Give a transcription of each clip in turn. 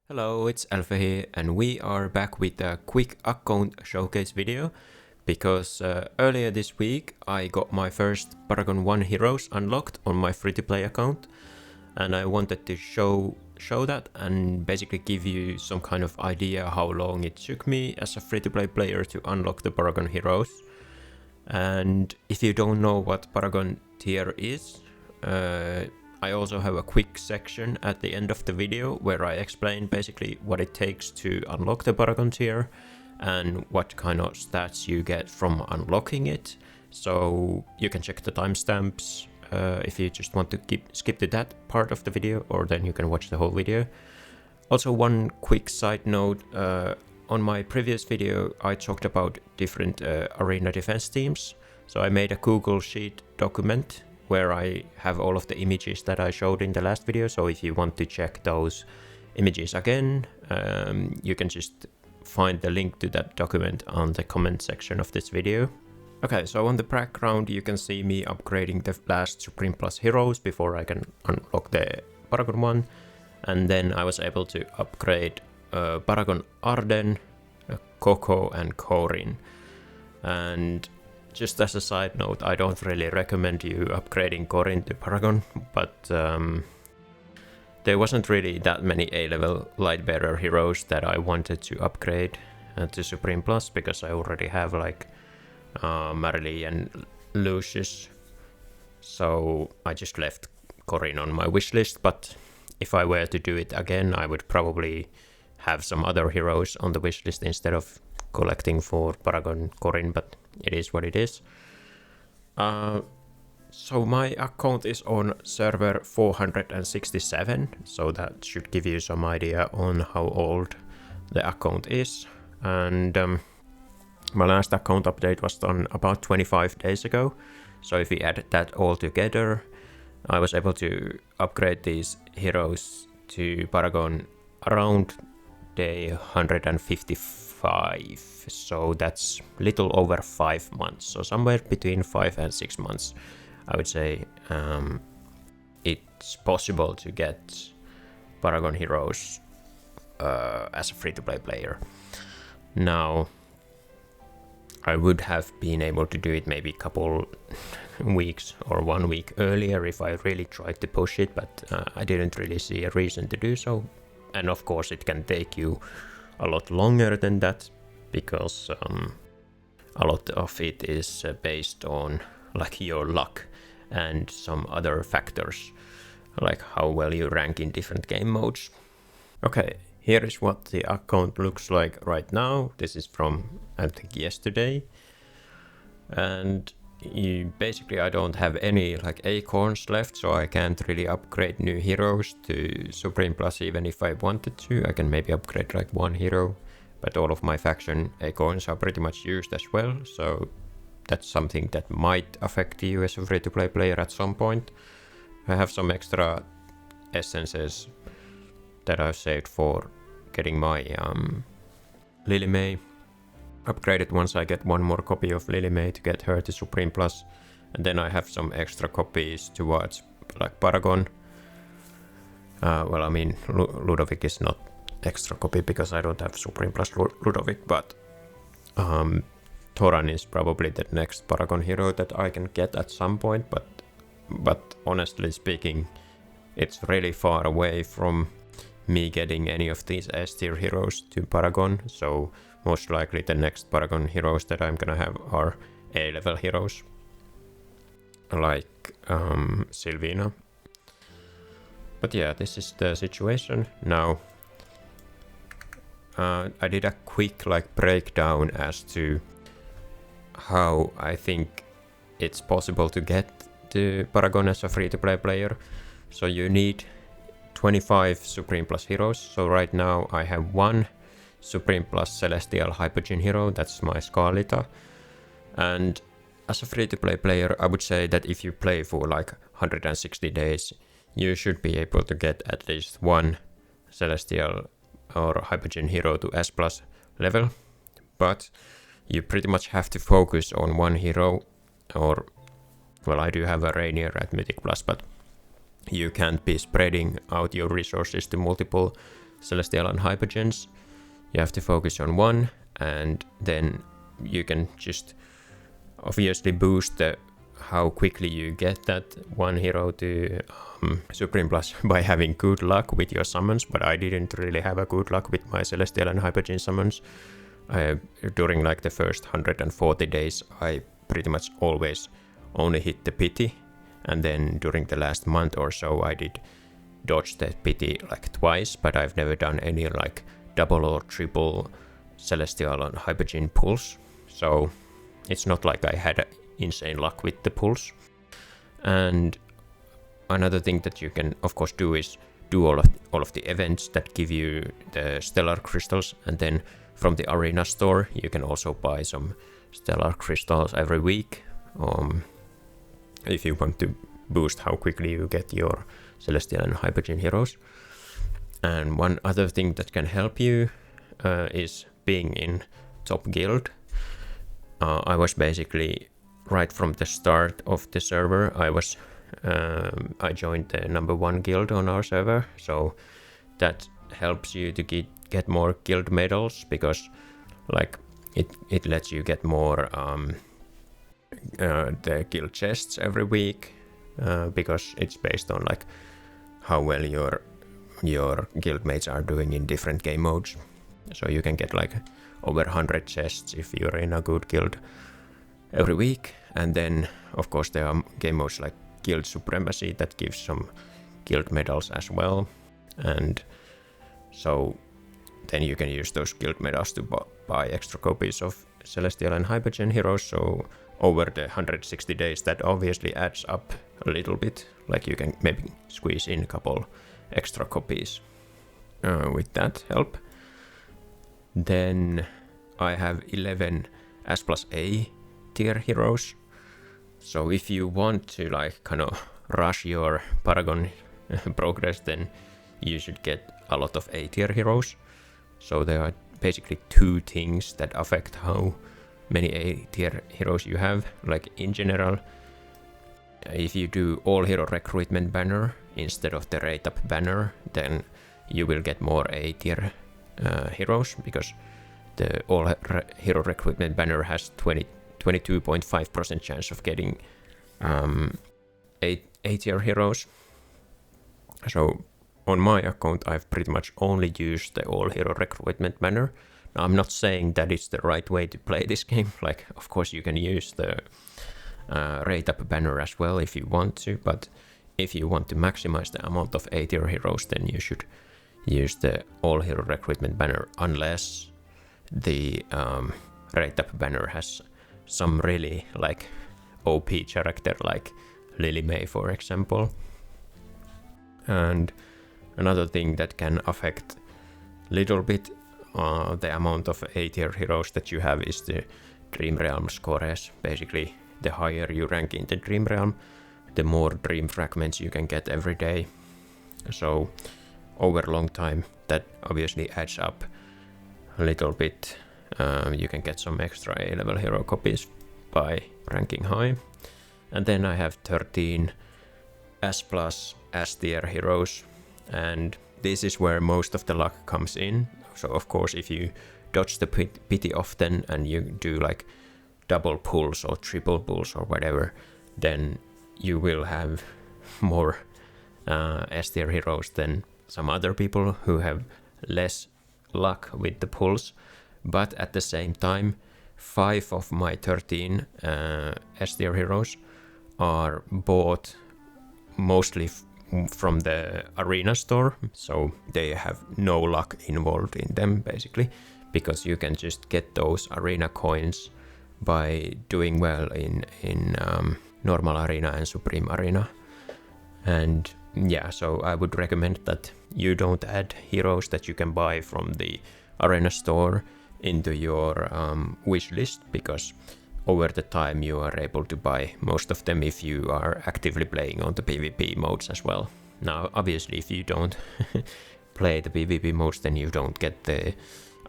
Hello, it's Alpha here, and we are back with a quick account showcase video because earlier this week I got my first Paragon 1 heroes unlocked on my free-to-play account, and I wanted to show that and basically give you some kind of idea how long it took me as a free-to-play player to unlock the Paragon heroes. And if you don't know what Paragon tier is, I also have a quick section at the end of the video where I explain basically what it takes to unlock the Paragon tier and what kind of stats you get from unlocking it. So you can check the timestamps if you just want to skip to that part of the video, or then you can watch the whole video. Also, one quick side note, on my previous video I talked about different arena defense teams. So I made a Google Sheet document where I have all of the images that I showed in the last video. So if you want to check those images again, you can just find the link to that document on the comment section of this video. Okay, so on the background you can see me upgrading the last Supreme Plus heroes before I can unlock the Paragon one. And then I was able to upgrade Paragon Arden, Coco and Corin. And just as a side note, I don't really recommend you upgrading Corin to Paragon, but there wasn't really that many A-level Lightbearer heroes that I wanted to upgrade to Supreme Plus, because I already have like Marley and Lucius, so I just left Corin on my wishlist. But if I were to do it again, I would probably have some other heroes on the wishlist instead of collecting for Paragon Corin, but it is what it is. So my account is on server 467, so that should give you some idea on how old the account is. And my last account update was done about 25 days ago, so if we add that all together, I was able to upgrade these heroes to Paragon around day 155, so that's little over 5 months, so somewhere between 5 and 6 months I would say. It's possible to get Paragon heroes as a free-to-play player. Now, I would have been able to do it maybe a couple weeks or 1 week earlier if I really tried to push it, but I didn't really see a reason to do so. And of course it can take you a lot longer than that, because a lot of it is based on like your luck and some other factors, like how well you rank in different game modes. Okay, here is what the account looks like right now. This is from, I think, yesterday. And basically I don't have any like acorns left, so I can't really upgrade new heroes to Supreme Plus even if I wanted to. I can maybe upgrade like one hero, but all of my faction acorns are pretty much used as well, so that's something that might affect you as a free-to-play player at some point. I have some extra essences that I've saved for getting my Lily May upgraded once I get one more copy of Lily May to get her to Supreme Plus. And then I have some extra copies towards like Paragon. Well, I mean, Ludovic is not extra copy because I don't have Supreme Plus Ludovic, but Thoran is probably the next Paragon hero that I can get at some point, but honestly speaking, it's really far away from me getting any of these S tier heroes to Paragon, so most likely the next Paragon heroes that I'm gonna have are A-level heroes, like Sylvina. But yeah, this is the situation now. I did a quick like breakdown as to how I think it's possible to get to Paragon as a free-to-play player. So you need 25 Supreme Plus heroes. So right now I have one Supreme Plus Celestial Hypogean hero, that's my Scarlita. And as a free-to-play player, I would say that if you play for like 160 days, you should be able to get at least one Celestial or Hypogean hero to S plus level. But you pretty much have to focus on one hero, or, well, I do have a Rainier at Mythic Plus, but you can't be spreading out your resources to multiple Celestial and Hypergens. You have to focus on one, and then you can just obviously boost how quickly you get that one hero to Supreme Plus by having good luck with your summons, but I didn't really have a good luck with my Celestial and Hypergen summons. During like the first 140 days, I pretty much always only hit the pity, and then during the last month or so I did dodge the pity like twice, but I've never done any like double or triple Celestial and Hypergen pulls, so it's not like I had insane luck with the pulls. And another thing that you can of course do is do all of the events that give you the stellar crystals, and then from the arena store you can also buy some stellar crystals every week if you want to boost how quickly you get your Celestial and Hypergen heroes. And one other thing that can help you is being in top guild. I was basically right from the start of the server, I joined the #1 guild on our server, so that helps you to get more guild medals, because like it lets you get more the guild chests every week, because it's based on like how well your guildmates are doing in different game modes. So you can get like over 100 chests if you're in a good guild every week. And then of course there are game modes like Guild Supremacy that gives some guild medals as well, and so then you can use those guild medals to buy extra copies of Celestial and Hypergen heroes. So over the 160 days that obviously adds up a little bit, like you can maybe squeeze in a couple extra copies with that help. Then I have 11 S+A tier heroes. So if you want to like kind of rush your Paragon progress, then you should get a lot of A tier heroes. So there are basically two things that affect how many A tier heroes you have. Like in general, if you do all hero recruitment banner instead of the rate up banner, then you will get more A tier heroes, because the all hero recruitment banner has 22.5% chance of getting A tier heroes. So on my account I've pretty much only used the all hero recruitment banner. Now I'm not saying that it's the right way to play this game, like of course you can use the rate up banner as well if you want to, but if you want to maximize the amount of A tier heroes, then you should use the all hero recruitment banner, unless the rate up banner has some really like OP character like Lily May, for example. And another thing that can affect little bit the amount of A tier heroes that you have is the Dream Realm scores. Basically, the higher you rank in the Dream Realm, the more dream fragments you can get every day. So over a long time that obviously adds up a little bit. You can get some extra A level hero copies by ranking high. And then I have 13 S+ tier heroes, and this is where most of the luck comes in. So of course if you dodge the pity often and you do like double pulls or triple pulls or whatever, then you will have more S tier heroes than some other people who have less luck with the pulls. But at the same time, 5 of my 13 S tier heroes are bought mostly from the arena store, so they have no luck involved in them basically, because you can just get those arena coins by doing well in normal arena and supreme arena. And yeah, so I would recommend that you don't add heroes that you can buy from the arena store into your wish list, because over the time you are able to buy most of them if you are actively playing on the PvP modes as well. Now obviously if you don't play the PvP modes, then you don't get the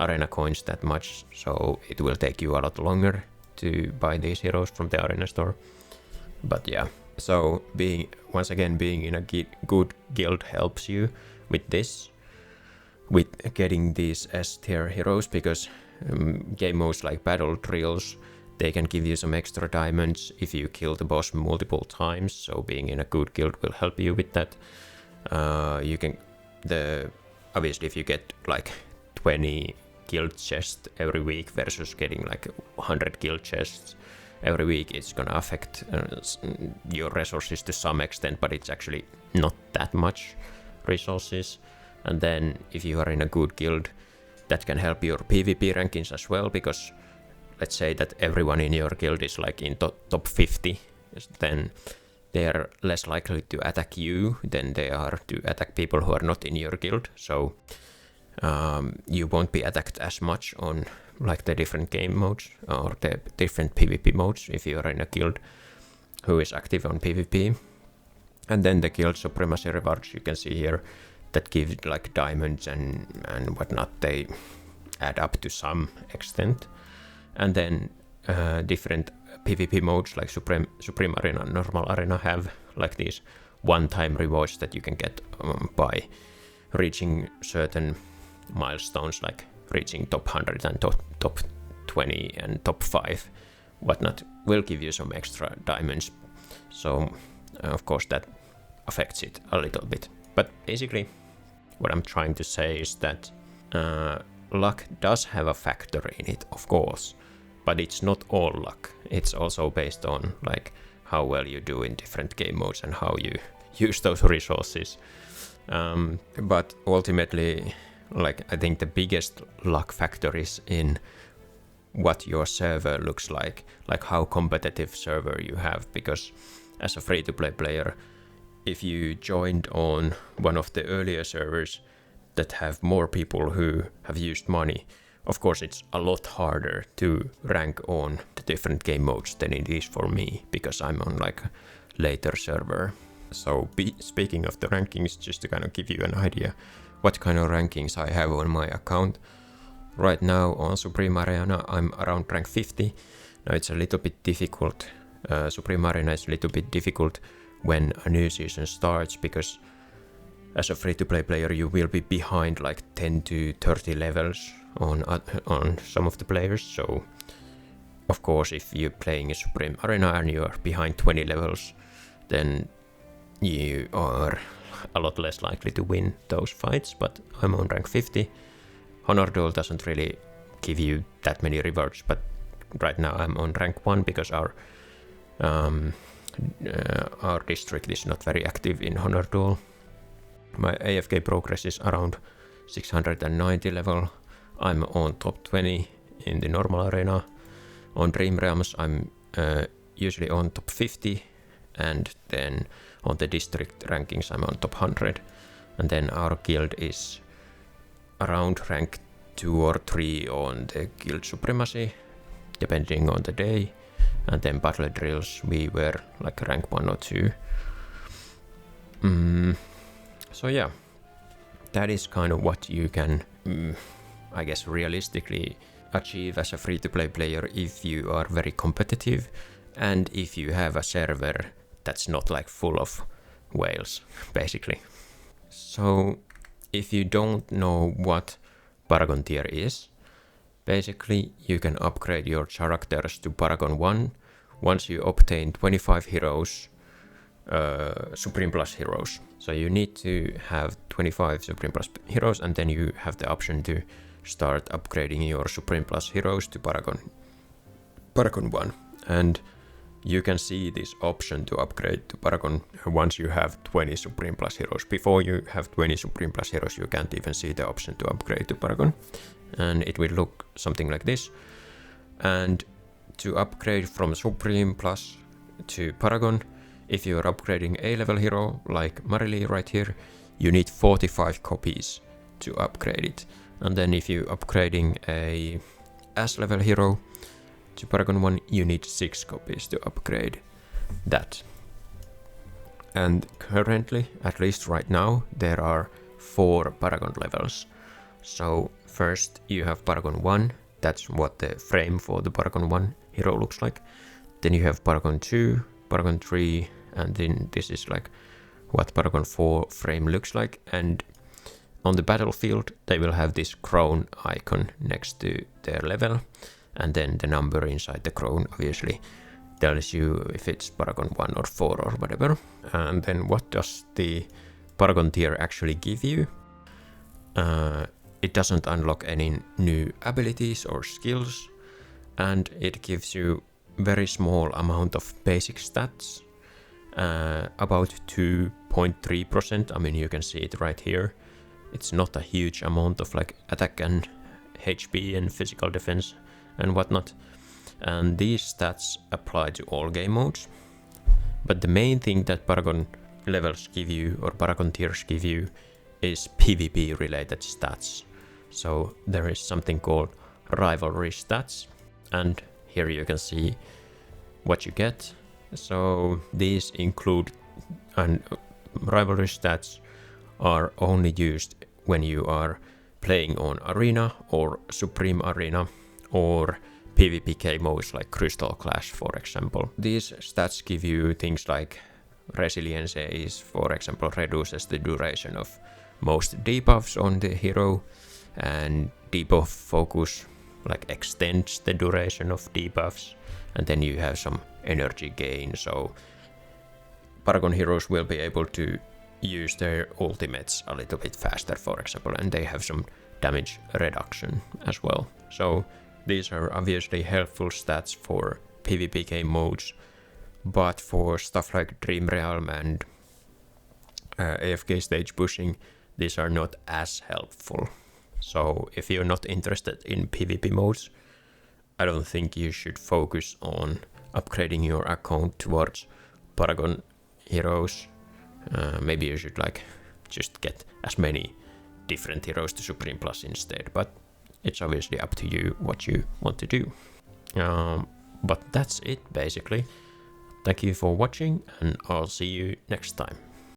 arena coins that much, so it will take you a lot longer to buy these heroes from the arena store. But yeah, so being in a good guild helps you with this. with getting these S tier heroes, because game modes like battle drills, they can give you some extra diamonds if you kill the boss multiple times, so being in a good guild will help you with that. Obviously if you get like 20 guild chests every week versus getting like 100 guild chests every week, it's gonna affect your resources to some extent, but it's actually not that much resources. And then if you are in a good guild, that can help your PvP rankings as well, because let's say that everyone in your guild is like in top 50, then they are less likely to attack you than they are to attack people who are not in your guild. So you won't be attacked as much on like the different game modes or the different PvP modes if you are in a guild who is active on PvP. And then the guild supremacy rewards you can see here that give like diamonds and whatnot, they add up to some extent. And then different PvP modes like Supreme Arena and Normal Arena have like these one-time rewards that you can get by reaching certain milestones, like reaching top 100 and top 20 and top 5 whatnot, will give you some extra diamonds. So of course that affects it a little bit. But basically what I'm trying to say is that luck does have a factor in it, of course, but it's not all luck. It's also based on like how well you do in different game modes and how you use those resources. But ultimately, like I think the biggest luck factor is in what your server looks like how competitive server you have, because as a free-to-play player, if you joined on one of the earlier servers that have more people who have used money, of course it's a lot harder to rank on the different game modes than it is for me, because I'm on like a later server. So speaking of the rankings, just to kind of give you an idea what kind of rankings I have on my account. Right now on Supreme Arena I'm around rank 50. Now it's a little bit difficult. Supreme Arena is a little bit difficult when a new season starts, because as a free-to-play player you will be behind like 10 to 30 levels on some of the players. So of course if you're playing a Supreme Arena and you are behind 20 levels, then you are a lot less likely to win those fights. But I'm on rank 50. Honor Duel doesn't really give you that many rewards, but right now I'm on rank 1 because our district is not very active in Honor Duel. My AFK progress is around 690 level. I'm on top 20 in the normal arena. On Dream Realms I'm usually on top 50, and then on the district rankings I'm on top 100. And then our guild is around rank 2 or 3 on the guild supremacy, depending on the day. And then battle drills we were like rank 1 or 2. So yeah, that is kind of what you can, I guess, realistically achieve as a free-to-play player if you are very competitive and if you have a server that's not like full of whales, basically. So if you don't know what Paragon tier is, basically you can upgrade your characters to Paragon 1 once you obtain 25 heroes, Supreme Plus heroes. So you need to have 25 Supreme Plus heroes, and then you have the option to start upgrading your Supreme Plus heroes to Paragon 1. And you can see this option to upgrade to Paragon once you have 20 Supreme Plus heroes. Before you have 20 Supreme Plus heroes, you can't even see the option to upgrade to Paragon. And it will look something like this. And to upgrade from Supreme Plus to Paragon, if you are upgrading a level hero like Marily right here, you need 45 copies to upgrade it. And then if you're upgrading a S level hero to Paragon 1, you need 6 copies to upgrade that. And currently, at least right now, there are 4 Paragon levels. So first you have Paragon 1, that's what the frame for the Paragon 1 hero looks like. Then you have Paragon 2, Paragon 3, and then this is like what Paragon 4 frame looks like. And on the battlefield, they will have this crown icon next to their level, and then the number inside the crown obviously tells you if it's Paragon 1 or 4 or whatever. And then what does the Paragon tier actually give you? It doesn't unlock any new abilities or skills, and it gives you very small amount of basic stats, about 2.3%. I mean, you can see it right here. It's not a huge amount of like attack and HP and physical defense and whatnot. And these stats apply to all game modes. But the main thing that Paragon levels give you, or Paragon tiers give you, is PvP related stats. So there is something called rivalry stats, and here you can see what you get. So these include, and rivalry stats are only used when you are playing on Arena or Supreme Arena or PvPK modes like Crystal Clash, for example. These stats give you things like resilience is, for example, reduces the duration of most debuffs on the hero, and debuff focus like extends the duration of debuffs, and then you have some energy gain, so Paragon heroes will be able to use their ultimates a little bit faster, for example, and they have some damage reduction as well. So these are obviously helpful stats for PvPK modes, but for stuff like Dream Realm and AFK stage pushing, these are not as helpful. So if you're not interested in PvP modes, I don't think you should focus on upgrading your account towards Paragon heroes. Maybe you should like just get as many different heroes to Supreme Plus instead, but it's obviously up to you what you want to do. But that's it basically. Thank you for watching, and I'll see you next time.